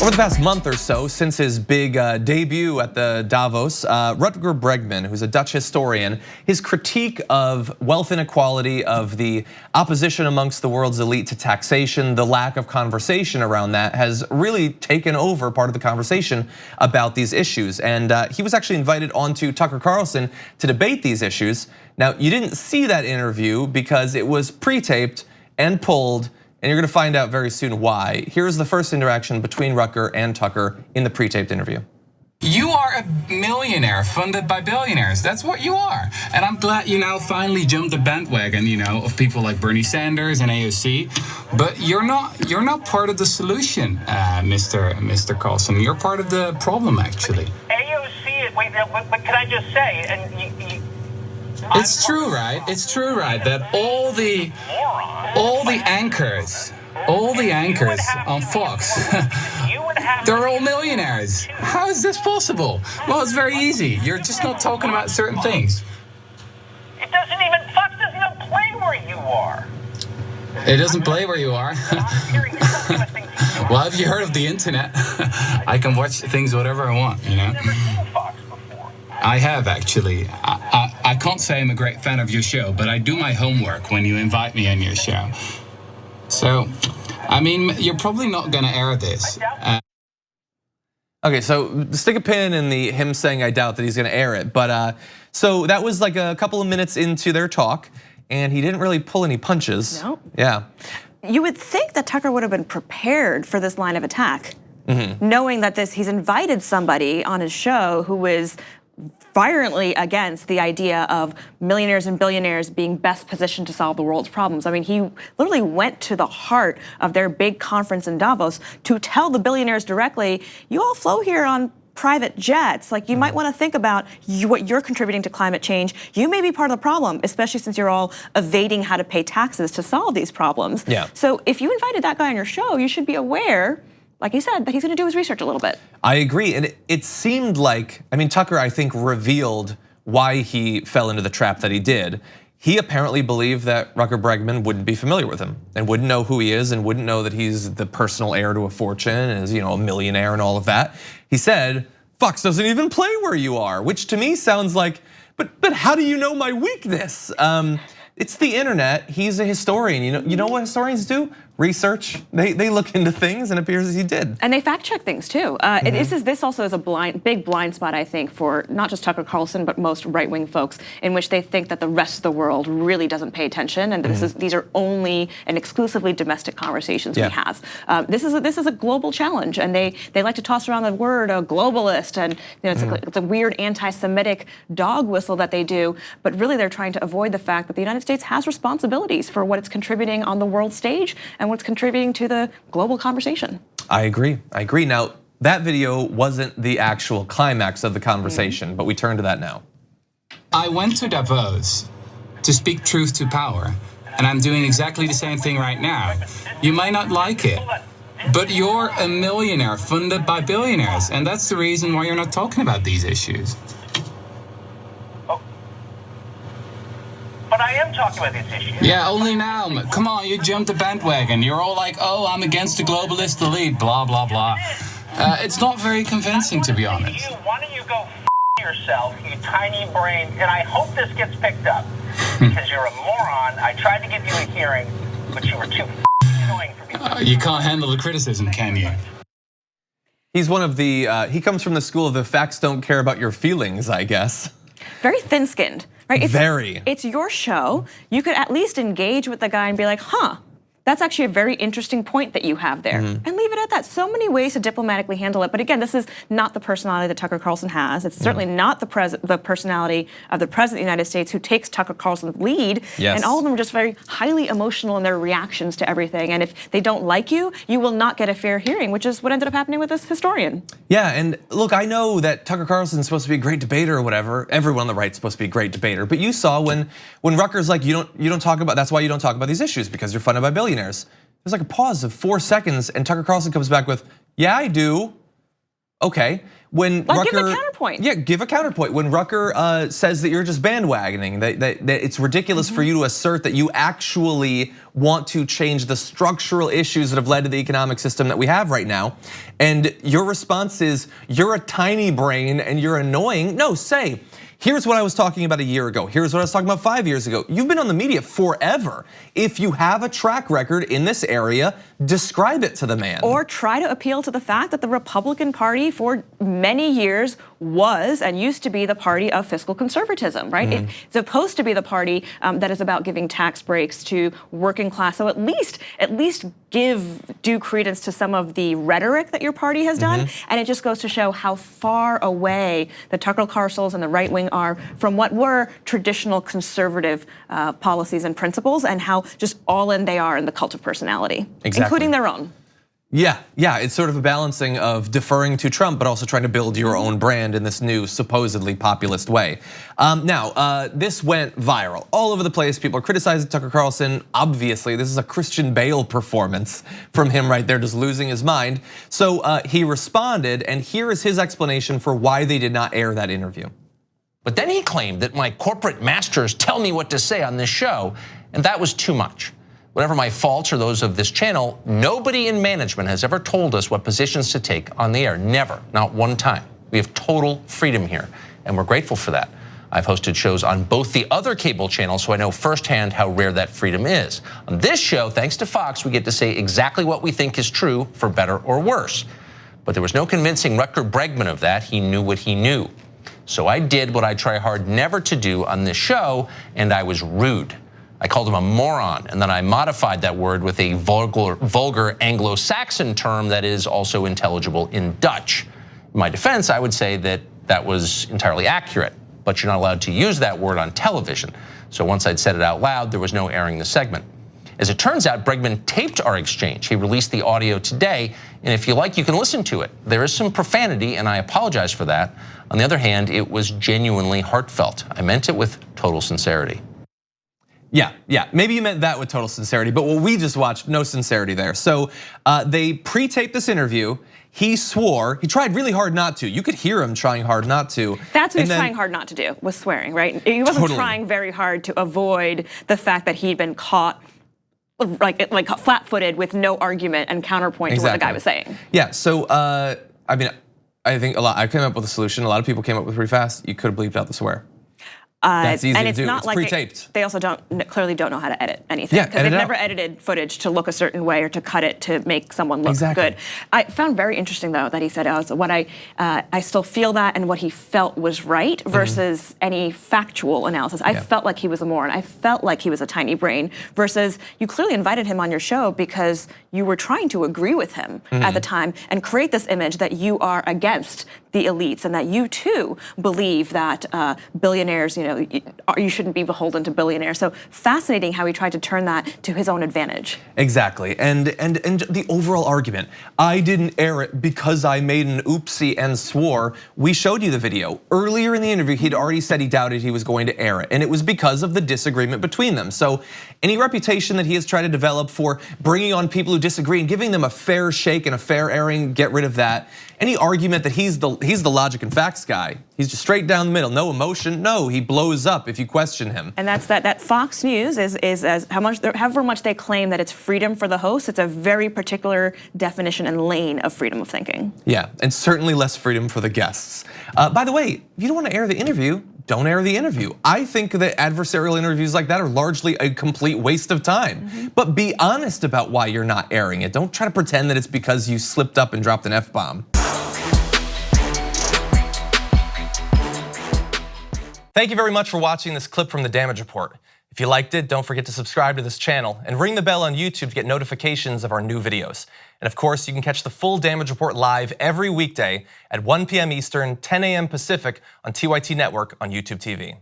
Over the past month or so, since his big debut at the Davos, Rutger Bregman, who's a Dutch historian, his critique of wealth inequality, of the opposition amongst the world's elite to taxation, the lack of conversation around that has really taken over part of the conversation about these issues. And he was actually invited onto Tucker Carlson to debate these issues. Now, you didn't see that interview because it was pre-taped and pulled, and you're gonna find out very soon why. Here's the first interaction between Rutger and Tucker in the pre-taped interview. You are a millionaire funded by billionaires. That's what you are. And I'm glad you now finally jumped the bandwagon, of people like Bernie Sanders and AOC. But you're not part of the solution, Mr. Carlson. You're part of the problem, actually. AOC, wait, but can I just say, It's true, right? It's true, right? That all the anchors on Fox, they're all millionaires. How is this possible? Well, it's very easy. You're just not talking about certain things. Fox doesn't even play where you are. It doesn't play where you are. Well, have you heard of the internet? I can watch things whatever I want, I have, actually. I can't say I'm a great fan of your show, but I do my homework when you invite me on your show. So, you're probably not gonna air this. Okay, so stick a pin in him saying I doubt that he's gonna air it. But so that was like a couple of minutes into their talk, and he didn't really pull any punches. No. Yeah. You would think that Tucker would have been prepared for this line of attack, knowing that he's invited somebody on his show who is violently against the idea of millionaires and billionaires being best positioned to solve the world's problems. He literally went to the heart of their big conference in Davos to tell the billionaires directly, you all flew here on private jets. You might want to think about what you're contributing to climate change. You may be part of the problem, especially since you're all evading how to pay taxes to solve these problems. Yeah. So if you invited that guy on your show, you should be aware, like he said, that he's gonna do his research a little bit. I agree, and it seemed like, Tucker, I think, revealed why he fell into the trap that he did. He apparently believed that Rutger Bregman wouldn't be familiar with him and wouldn't know who he is and wouldn't know that he's the personal heir to a fortune and is, a millionaire and all of that. He said, Fox doesn't even play where you are, which to me sounds like, but how do you know my weakness? It's the internet, he's a historian. You know what historians do? Research, they look into things, and it appears as he did. And they fact check things too. This also is a big blind spot, I think, for not just Tucker Carlson, but most right-wing folks, in which they think that the rest of the world really doesn't pay attention, and these are only and exclusively domestic conversations we have. This is a global challenge, and they like to toss around the word globalist, and it's a weird anti-Semitic dog whistle that they do, but really they're trying to avoid the fact that the United States has responsibilities for what it's contributing on the world stage and what's contributing to the global conversation. I agree. Now, that video wasn't the actual climax of the conversation, but we turn to that now. I went to Davos to speak truth to power, and I'm doing exactly the same thing right now. You might not like it, but you're a millionaire funded by billionaires, and that's the reason why you're not talking about these issues. But I am talking about these issues. Yeah, only now. Come on, you jumped the bandwagon. You're all like, oh, I'm against the globalist elite, blah, blah, blah. It's not very convincing, to be honest. Why don't you go yourself, you tiny brain, and I hope this gets picked up, because you're a moron. I tried to give you a hearing, but you were too annoying for me. You can't handle the criticism, can you? He's one of he comes from the school of the facts don't care about your feelings, I guess. Very thin-skinned. Right? It's your show. You could at least engage with the guy and be like, that's actually a very interesting point that you have there. And leave it at that. So many ways to diplomatically handle it. But again, this is not the personality that Tucker Carlson has. It's certainly not the personality of the President of the United States, who takes Tucker Carlson's lead. Yes. And all of them are just very highly emotional in their reactions to everything. And if they don't like you, you will not get a fair hearing, which is what ended up happening with this historian. Yeah, and look, I know that Tucker Carlson's supposed to be a great debater or whatever. Everyone on the right's supposed to be a great debater. But you saw when Rutger's like, you don't talk about, that's why you don't talk about these issues, because you're funded by billionaires. There's like a pause of 4 seconds, and Tucker Carlson comes back with, yeah, I do. Okay, when Well, Rutger, give a counterpoint. Yeah, give a counterpoint. When Rutger says that you're just bandwagoning, that it's ridiculous for you to assert that you actually want to change the structural issues that have led to the economic system that we have right now, and your response is, you're a tiny brain and you're annoying. No, say, here's what I was talking about a year ago. Here's what I was talking about 5 years ago. You've been on the media forever. If you have a track record in this area, describe it to the man. Or try to appeal to the fact that the Republican Party for many years was and used to be the party of fiscal conservatism, right? It's supposed to be the party that is about giving tax breaks to working class. So at least give due credence to some of the rhetoric that your party has done. And it just goes to show how far away the Tucker Carlsons and the right wing are from what were traditional conservative policies and principles, and how just all in they are in the cult of personality, including their own. Yeah, it's sort of a balancing of deferring to Trump, but also trying to build your own brand in this new supposedly populist way. Now, this went viral all over the place. People are criticizing Tucker Carlson. Obviously, this is a Christian Bale performance from him right there, just losing his mind. So he responded, and here is his explanation for why they did not air that interview. But then he claimed that my corporate masters tell me what to say on this show, and that was too much. Whatever my faults or those of this channel, nobody in management has ever told us what positions to take on the air. Never, not one time. We have total freedom here, and we're grateful for that. I've hosted shows on both the other cable channels, so I know firsthand how rare that freedom is. On this show, thanks to Fox, we get to say exactly what we think is true, for better or worse. But there was no convincing Rutger Bregman of that. He knew what he knew. So I did what I try hard never to do on this show, and I was rude. I called him a moron, and then I modified that word with a vulgar Anglo-Saxon term that is also intelligible in Dutch. In my defense, I would say that that was entirely accurate, but you're not allowed to use that word on television. So once I'd said it out loud, there was no airing the segment. As it turns out, Bregman taped our exchange. He released the audio today, and if you like, you can listen to it. There is some profanity, and I apologize for that. On the other hand, it was genuinely heartfelt. I meant it with total sincerity. Yeah, maybe you meant that with total sincerity, but what we just watched, no sincerity there. So they pre-taped this interview. He swore, he tried really hard not to. You could hear him trying hard not to. That's what he's trying hard not to do, was swearing, right? He wasn't trying very hard to avoid the fact that he'd been caught like flat-footed with no argument and counterpoint to what the guy was saying. Yeah, so I mean, I think I came up with a solution. A lot of people came up with it pretty fast. You could have bleeped out the swear. That's easy to do. It's pre-taped. They also clearly don't know how to edit anything, because they've never edited footage to look a certain way or to cut it to make someone look good. I found very interesting though that he said, I still feel that, and what he felt was right versus any factual analysis. I felt like he was a moron. I felt like he was a tiny brain, versus you clearly invited him on your show because you were trying to agree with him at the time and create this image that you are against the elites and that you too believe that billionaires, you shouldn't be beholden to billionaires. So fascinating how he tried to turn that to his own advantage. Exactly, and the overall argument, I didn't air it because I made an oopsie and swore. We showed you the video. Earlier in the interview, he'd already said he doubted he was going to air it, and it was because of the disagreement between them. So any reputation that he has tried to develop for bringing on people who disagree and giving them a fair shake and a fair airing, get rid of that. Any argument that he's the logic and facts guy, he's just straight down the middle, no emotion. No, he blows up if you question him. And that's that Fox News is as however much they claim that it's freedom for the host, it's a very particular definition and lane of freedom of thinking. Yeah, and certainly less freedom for the guests. By the way, if you don't want to air the interview, don't air the interview. I think that adversarial interviews like that are largely a complete waste of time. But be honest about why you're not airing it. Don't try to pretend that it's because you slipped up and dropped an F-bomb. Thank you very much for watching this clip from The Damage Report. If you liked it, don't forget to subscribe to this channel and ring the bell on YouTube to get notifications of our new videos. And of course, you can catch the full Damage Report live every weekday at 1 p.m. Eastern, 10 a.m. Pacific on TYT Network on YouTube TV.